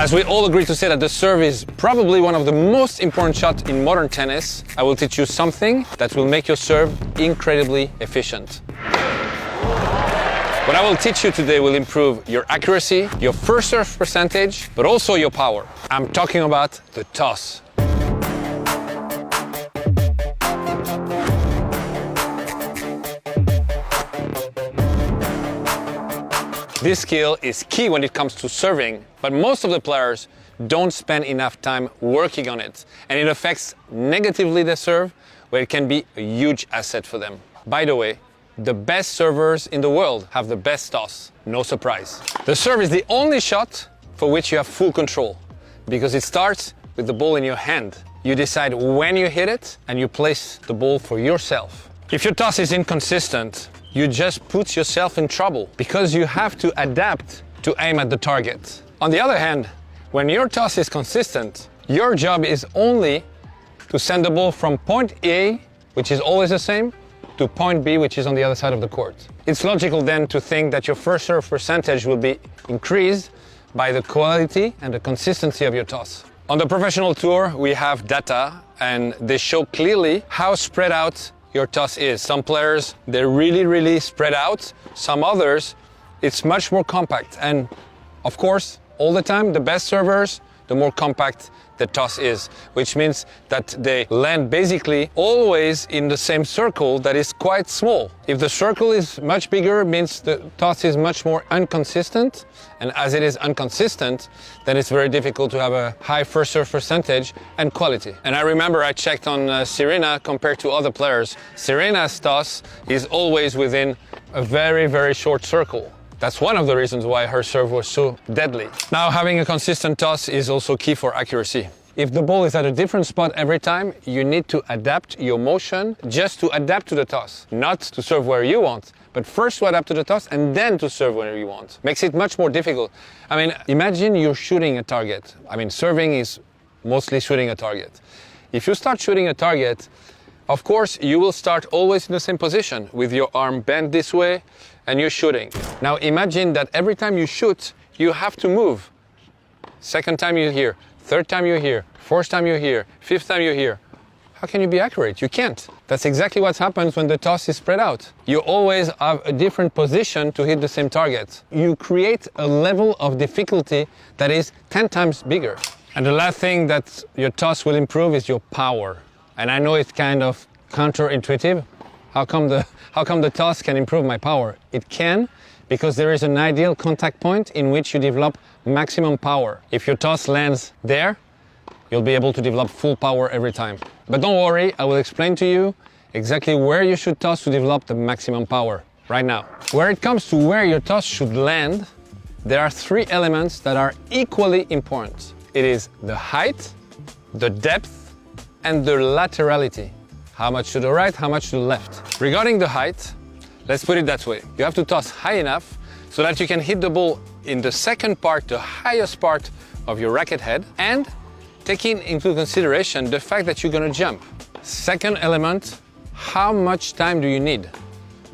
As we all agree to say that the serve is probably one of the most important shots in modern tennis, I will teach you something that will make your serve incredibly efficient. What I will teach you today will improve your accuracy, your first serve percentage, but also your power. I'm talking about the toss. This skill is key when it comes to serving, but most of the players don't spend enough time working on it, and it affects negatively the serve, where it can be a huge asset for them. By the way, the best servers in the world have the best toss, no surprise. The serve is the only shot for which you have full control, because it starts with the ball in your hand. You decide when you hit it, and you place the ball for yourself. If your toss is inconsistent, you just put yourself in trouble because you have to adapt to aim at the target. On the other hand, when your toss is consistent, your job is only to send the ball from point A, which is always the same, to point B, which is on the other side of the court. It's logical then to think that your first serve percentage will be increased by the quality and the consistency of your toss. On the professional tour, we have data and they show clearly how spread out your toss is. Some players, they're really spread out. Some others, it's much more compact. And of course, all the time, the best servers, the more compact the toss is, which means that they land basically always in the same circle that is quite small. If the circle is much bigger, it means the toss is much more inconsistent. And as it is inconsistent, then it's very difficult to have a high first serve percentage and quality. And I remember I checked on Serena compared to other players. Serena's toss is always within a very short circle. That's one of the reasons why her serve was so deadly. Now, having a consistent toss is also key for accuracy. If the ball is at a different spot every time, you need to adapt your motion just to adapt to the toss. Not to serve where you want, but first to adapt to the toss and then to serve where you want. Makes it much more difficult. I mean, imagine you're shooting a target. I mean, serving is mostly shooting a target. If you start shooting a target, of course, you will start always in the same position with your arm bent this way and you're shooting. Now imagine that every time you shoot, you have to move. Second time you're here, third time you're here, fourth time you're here, fifth time you're here. How can you be accurate? You can't. That's exactly what happens when the toss is spread out. You always have a different position to hit the same target. You create a level of difficulty that is 10 times bigger. And the last thing that your toss will improve is your power. And I know it's kind of counterintuitive. How come the toss can improve my power? It can, because there is an ideal contact point in which you develop maximum power. If your toss lands there, you'll be able to develop full power every time. But don't worry, I will explain to you exactly where you should toss to develop the maximum power right now. Where it comes to where your toss should land, there are three elements that are equally important. It is the height, the depth, and the laterality. How much to the right, how much to the left. Regarding the height, let's put it that way. You have to toss high enough so that you can hit the ball in the second part, the highest part of your racket head, and taking into consideration the fact that you're going to jump. Second element, how much time do you need?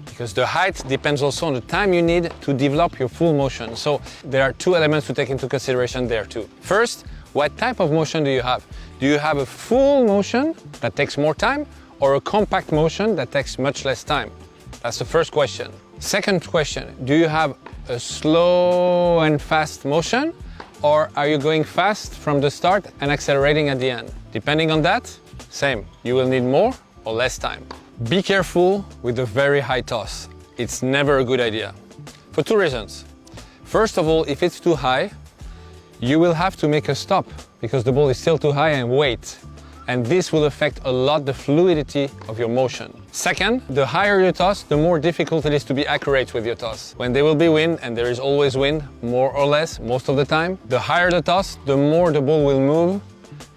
Because the height depends also on the time you need to develop your full motion. So there are two elements to take into consideration there too. First, what type of motion do you have? Do you have a full motion that takes more time, or a compact motion that takes much less time? That's the first question. Second question, do you have a slow and fast motion, or are you going fast from the start and accelerating at the end? Depending on that, same, you will need more or less time. Be careful with the very high toss. It's never a good idea, for two reasons. First of all, if it's too high, you will have to make a stop because the ball is still too high and wait. And this will affect a lot the fluidity of your motion. Second, the higher your toss, the more difficult it is to be accurate with your toss. When there will be wind, and there is always wind, more or less, most of the time, the higher the toss, the more the ball will move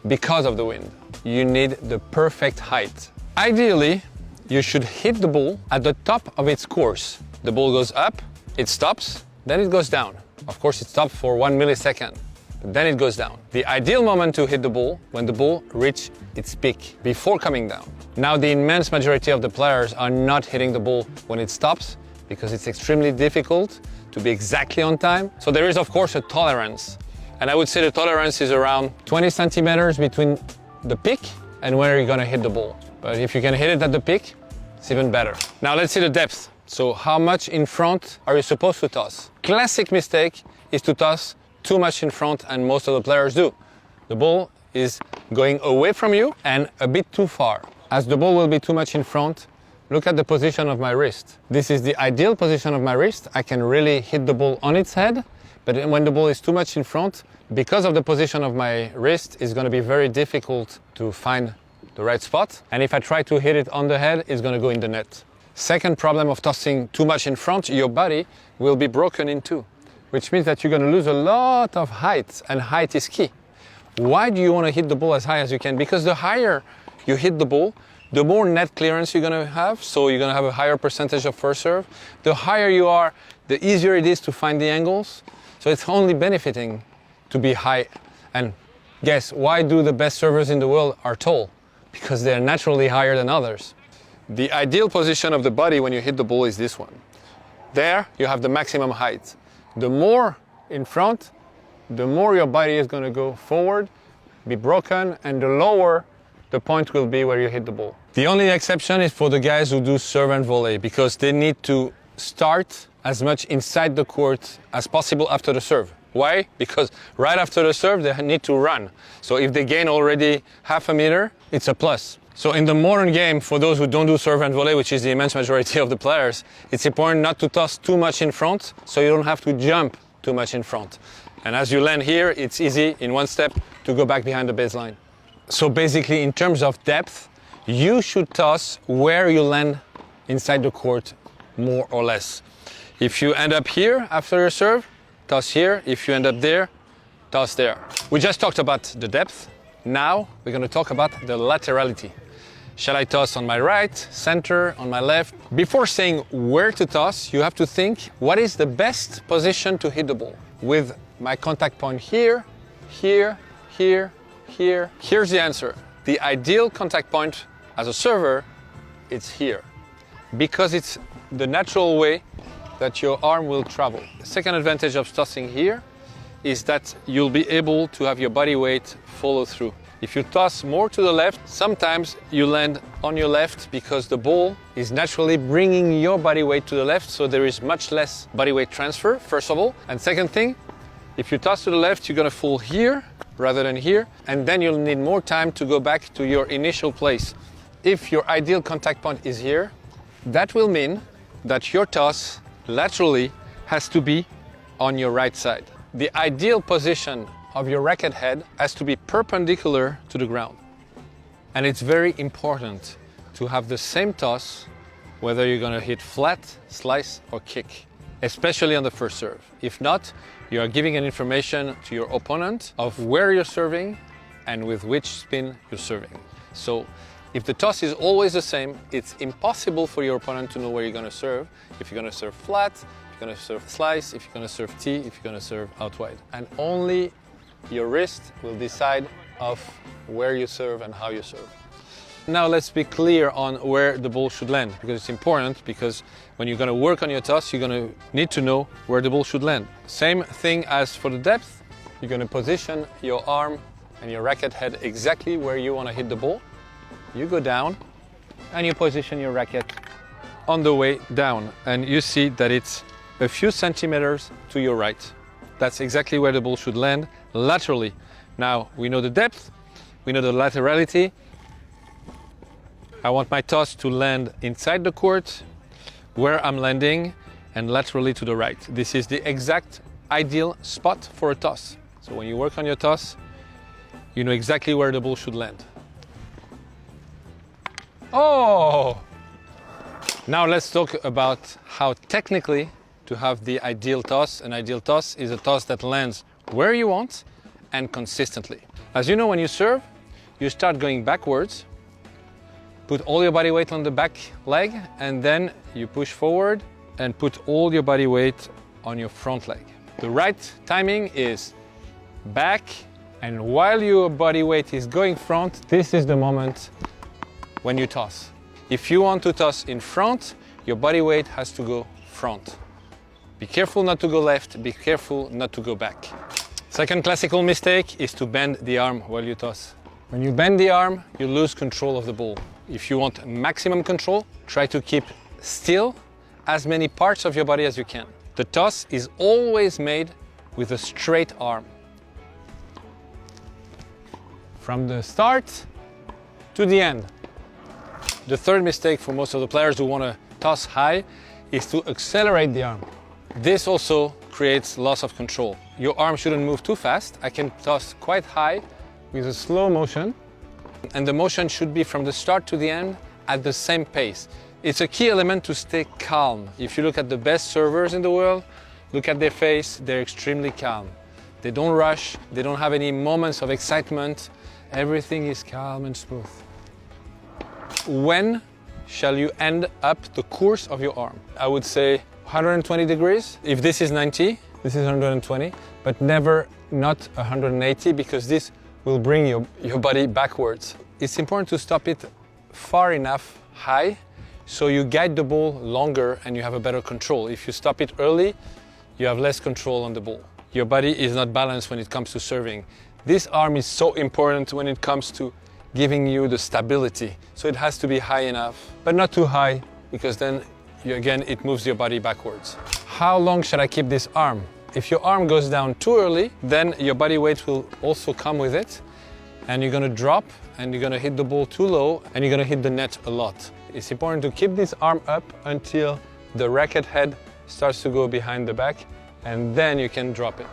because of the wind. You need the perfect height. Ideally, you should hit the ball at the top of its course. The ball goes up, it stops, then it goes down. Of course, it stops for 1 millisecond. But then it goes down. The ideal moment to hit the ball, when the ball reaches its peak, before coming down. Now, the immense majority of the players are not hitting the ball when it stops because it's extremely difficult to be exactly on time. So there is, of course, a tolerance. And I would say the tolerance is around 20 centimeters between the peak and where you're gonna hit the ball. But if you can hit it at the peak, it's even better. Now let's see the depth. So how much in front are you supposed to toss? Classic mistake is to toss too much in front, and most of the players do. The ball is going away from you and a bit too far. As the ball will be too much in front, look at the position of my wrist. This is the ideal position of my wrist. I can really hit the ball on its head, but when the ball is too much in front, because of the position of my wrist, it's going to be very difficult to find the right spot. And if I try to hit it on the head, it's going to go in the net. Second problem of tossing too much in front, your body will be broken in two, which means that you're going to lose a lot of height, and height is key. Why do you want to hit the ball as high as you can? Because the higher you hit the ball, the more net clearance you're going to have, so you're going to have a higher percentage of first serve. The higher you are, the easier it is to find the angles. So it's only benefiting to be high. And guess why do the best servers in the world are tall? Because they're naturally higher than others. The ideal position of the body when you hit the ball is this one. There you have the maximum height. The more in front, the more your body is going to go forward, be broken, and the lower the point will be where you hit the ball. The only exception is for the guys who do serve and volley, because they need to start as much inside the court as possible after the serve. Why? Because right after the serve, they need to run. So if they gain already half a meter, it's a plus. So in the modern game, for those who don't do serve and volley, which is the immense majority of the players, it's important not to toss too much in front, so you don't have to jump too much in front. And as you land here, it's easy in one step to go back behind the baseline. So basically, in terms of depth, you should toss where you land inside the court, more or less. If you end up here after your serve, toss here. If you end up there, toss there. We just talked about the depth. Now we're going to talk about the laterality. Shall I toss on my right, center, on my left? Before saying where to toss, you have to think, what is the best position to hit the ball? With my contact point here, here, here, here. Here's the answer. The ideal contact point as a server, it's here. Because it's the natural way that your arm will travel. The second advantage of tossing here is that you'll be able to have your body weight follow through. If you toss more to the left, sometimes you land on your left because the ball is naturally bringing your body weight to the left, so there is much less body weight transfer, first of all. And second thing, if you toss to the left, you're gonna fall here rather than here, and then you'll need more time to go back to your initial place. If your ideal contact point is here, that will mean that your toss laterally has to be on your right side. The ideal position of your racket head has to be perpendicular to the ground. And it's very important to have the same toss whether you're going to hit flat, slice or kick, especially on the first serve. If not, you are giving an information to your opponent of where you're serving and with which spin you're serving. So if the toss is always the same, it's impossible for your opponent to know where you're going to serve. If you're going to serve flat, if you're going to serve slice, if you're going to serve tee, if you're going to serve out wide. And only your wrist will decide of where you serve and how you serve. Now let's be clear on where the ball should land, because it's important, because when you're going to work on your toss, you're going to need to know where the ball should land. Same thing as for the depth. You're going to position your arm and your racket head exactly where you want to hit the ball. You go down and you position your racket on the way down, and you see that it's a few centimeters to your right. That's exactly where the ball should land laterally. Now we know the depth, we know the laterality. I want my toss to land inside the court, where I'm landing, and laterally to the right. This is the exact ideal spot for a toss. So when you work on your toss, you know exactly where the ball should land. Oh! Now let's talk about how technically to have the ideal toss. An ideal toss is a toss that lands where you want and consistently. As you know, when you serve, you start going backwards, put all your body weight on the back leg, and then you push forward and put all your body weight on your front leg. The right timing is back, and while your body weight is going front, this is the moment when you toss. If you want to toss in front, your body weight has to go front. Be careful not to go left, be careful not to go back. Second classical mistake is to bend the arm while you toss. When you bend the arm, you lose control of the ball. If you want maximum control, try to keep still as many parts of your body as you can. The toss is always made with a straight arm. From the start to the end. The third mistake for most of the players who want to toss high is to accelerate the arm. This also creates loss of control. Your arm shouldn't move too fast. I can toss quite high with a slow motion, and the motion should be from the start to the end at the same pace. It's a key element to stay calm. If you look at the best servers in the world, look at their face, they're extremely calm. They don't rush, they don't have any moments of excitement. Everything is calm and smooth. When shall you end up the course of your arm? I would say 120 degrees. If this is 90, this is 120, but never not 180, because this will bring your body backwards. It's important to stop it far enough high so you guide the ball longer and you have a better control. If you stop it early, you have less control on the ball. Your body is not balanced when it comes to serving. This arm is so important when it comes to giving you the stability. So it has to be high enough, but not too high, because then again, it moves your body backwards. How long should I keep this arm? If your arm goes down too early, then your body weight will also come with it, and you're gonna drop, and you're gonna hit the ball too low, and you're gonna hit the net a lot. It's important to keep this arm up until the racket head starts to go behind the back, and then you can drop it.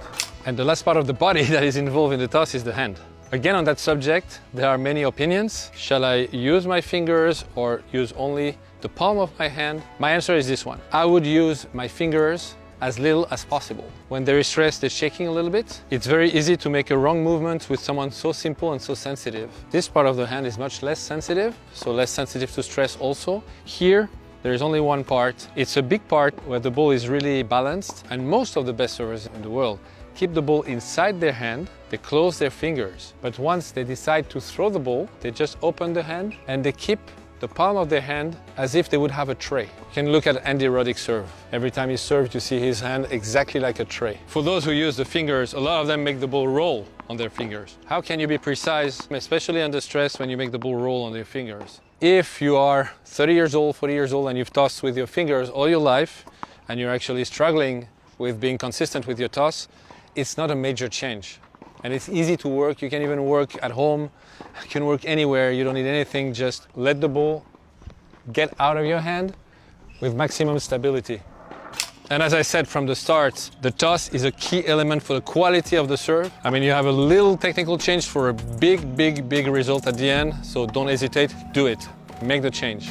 And the last part of the body that is involved in the toss is the hand. Again, on that subject, there are many opinions. Shall I use my fingers or use only the palm of my hand? My answer is this one. I would use my fingers as little as possible. When there is stress, they're shaking a little bit. It's very easy to make a wrong movement with someone so simple and so sensitive. This part of the hand is much less sensitive, so less sensitive to stress also. Here, there is only one part. It's a big part where the ball is really balanced, and most of the best servers in the world keep the ball inside their hand, they close their fingers. But once they decide to throw the ball, they just open the hand and they keep the palm of their hand as if they would have a tray. You can look at Andy Roddick's serve. Every time he serves, you see his hand exactly like a tray. For those who use the fingers, a lot of them make the ball roll on their fingers. How can you be precise, especially under stress, when you make the ball roll on your fingers? If you are 30 years old, 40 years old, and you've tossed with your fingers all your life, and you're actually struggling with being consistent with your toss, it's not a major change. And it's easy to work. You can even work at home. You can work anywhere. You don't need anything. Just let the ball get out of your hand with maximum stability. And as I said from the start, the toss is a key element for the quality of the serve. I mean, you have a little technical change for a big result at the end. So don't hesitate. Do it. Make the change.